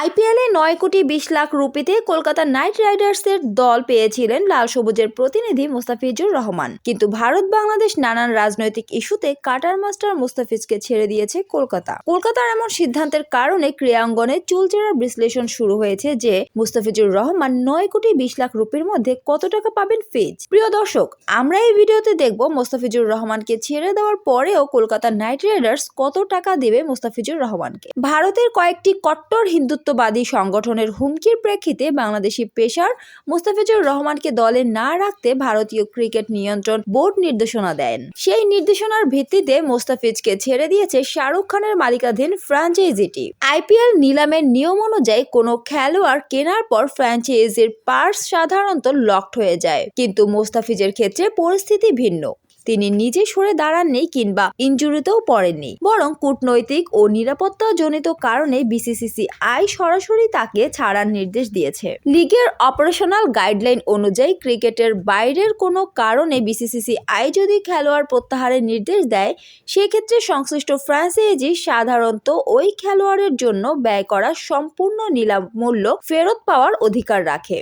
আইপিএলে 9 কোটি 20 লাখ রুপিতে কলকাতা নাইট রাইডার্সের দল পেয়েছিলেন লাল সবুজের প্রতিনিধি মুস্তাফিজুর রহমান, কিন্তু ভারত বাংলাদেশ নানান রাজনৈতিক ইস্যুতে কাটার মাস্টার মুস্তাফিজকে ছেড়ে দিয়েছে কলকাতার এমন সিদ্ধান্তের কারণে ক্রীড়াঙ্গনে চুলচেরা বিশ্লেষণ শুরু হয়েছে যে মুস্তাফিজুর রহমান 9 কোটি 20 লাখ রুপির মধ্যে কত টাকা পাবেন ফিজ। প্রিয় দর্শক, আমরা এই ভিডিওতে দেখব মুস্তাফিজুর রহমানকে ছেড়ে দেওয়ার পরেও কলকাতা নাইট রাইডার্স কত টাকা দেবে মুস্তাফিজুর রহমানকে। ভারতের কয়েকটি কট্টর হিন্দুত্ববাদী সংগঠনের হুমকির প্রেক্ষিতে বাংলাদেশি পেসার মুস্তাফিজুর রহমানকে দলে না রাখতে ভারতীয় ক্রিকেট নিয়ন্ত্রণ বোর্ড নির্দেশনা দেন। সেই নির্দেশনার ভিত্তিতে মুস্তাফিজকে ছেড়ে দিয়েছে শাহরুখ খানের মালিকাধীন ফ্র্যাঞ্চাইজিটি। আইপিএল নিলামের নিয়ম অনুযায়ী কোনো খেলোয়াড় কেনার পর ফ্র্যাঞ্চাইজির পার্স সাধারণত লকড হয়ে যায়, কিন্তু মুস্তাফিজের ক্ষেত্রে পরিস্থিতি ভিন্ন। তিনি নিজে সরে দাঁড়াননি কিংবা ইনজুরিতেও পড়েননি, বরং কূটনৈতিক ও নিরাপত্তাজনিত কারণে বিসিসিআই সরাসরি তাকে ছাড়ার নির্দেশ দিয়েছে। লিগের অপারেশনাল গাইডলাইন অনুযায়ী ক্রিকেটের বাইরের কোনো কারণে বিসিসিআই যদি খেলোয়াড় প্রত্যাহারের নির্দেশ দেয়, সেক্ষেত্রে সংশ্লিষ্ট ফ্র্যাঞ্চাইজি সাধারণত ওই খেলোয়াড়ের জন্য ব্যয় করা সম্পূর্ণ নিলাম মূল্য ফেরত পাওয়ার অধিকার রাখে।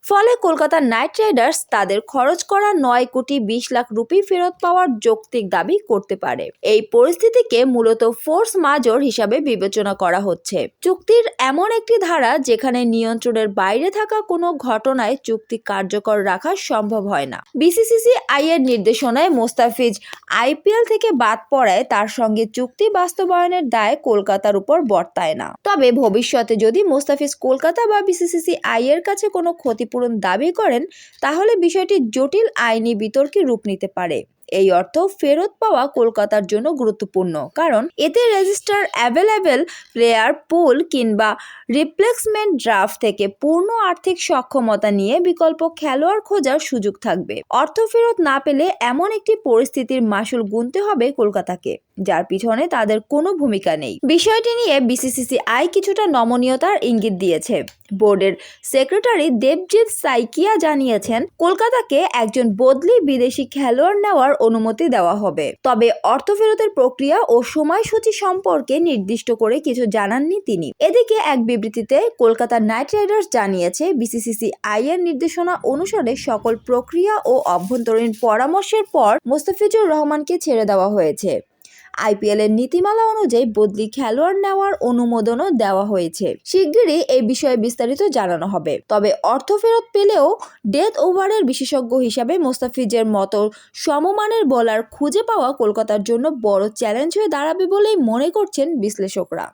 ফলে কলকাতা নাইট রাইডার্স তাদের খরচ করা 9 কোটি 20 লাখ রুপি ফেরত পাওয়ার যৌক্তিক দাবি করতে পারে। এই পরিস্থিতিকে মূলত ফোর্স মাজর হিসাবে বিবেচনা করা হচ্ছে। চুক্তির এমন একটি ধারা যেখানে নিয়ন্ত্রণের বাইরে থাকা কোনো ঘটনায় চুক্তি কার্যকর রাখা সম্ভব হয় না। বিসিসিআই এর নির্দেশনায় মুস্তাফিজ আইপিএল থেকে বাদ পড়ায় তার সঙ্গে চুক্তি বাস্তবায়নের দায় কলকাতার উপর বর্তায় না। তবে ভবিষ্যতে যদি মুস্তাফিজ কলকাতা বা বিসিসিআই এর কাছে কোনো ক্ষতিপূরণ দাবি করেন, তাহলে বিষয়টি জটিল আইনি বিতর্কে রূপ নিতে পারে। এই অর্থ ফেরত পাওয়া কলকাতার জন্য গুরুত্বপূর্ণ, কারণ এতে রেজিস্টার অ্যাভেলেবেল প্লেয়ার পুল কিংবা রিপ্লেসমেন্ট ড্রাফট থেকে পূর্ণ আর্থিক সক্ষমতা নিয়ে বিকল্প খেলোয়াড় খোঁজার সুযোগ থাকবে। অর্থ ফেরত না পেলে এমন একটি পরিস্থিতির মাসুল গুনতে হবে কলকাতাকে, যার পিছনে তাদের কোনো ভূমিকা নেই। বিষয়টি নিয়ে বিসিসিআই কিছুটা নমনীয়তার ইঙ্গিত দিয়েছে। বোর্ডের সেক্রেটারি দেবজিৎ সাইকিয়া জানিয়েছেন, কলকাতাকে একজন বদলি বিদেশি খেলোয়াড় নেওয়ার অনুমতি দেওয়া হবে, তবে অর্থ ফেরতের প্রক্রিয়া ও সময়সূচি সম্পর্কে নির্দিষ্ট করে কিছু জানাননি তিনি। এদিকে এক বিবৃতিতে কলকাতা নাইট রাইডার্স জানিয়েছে, বিসিসিআই এর নির্দেশনা অনুসারে সকল প্রক্রিয়া ও অভ্যন্তরীণ পরামর্শের পর মুস্তাফিজুর রহমানকে ছেড়ে দেওয়া হয়েছে। আইপিএল এর নীতিমালা অনুযায়ী বদলি খেলোয়াড় নেওয়ার অনুমোদনও দেওয়া হয়েছে। শিগগিরই এই বিষয়ে বিস্তারিত জানানো হবে। তবে অর্থ ফেরত পেলেও ডেথ ওভারের বিশেষজ্ঞ হিসাবে মুস্তাফিজের মতো সমমানের বোলার খুঁজে পাওয়া কলকাতার জন্য বড় চ্যালেঞ্জ হয়ে দাঁড়াবে বলেই মনে করছেন বিশ্লেষকরা।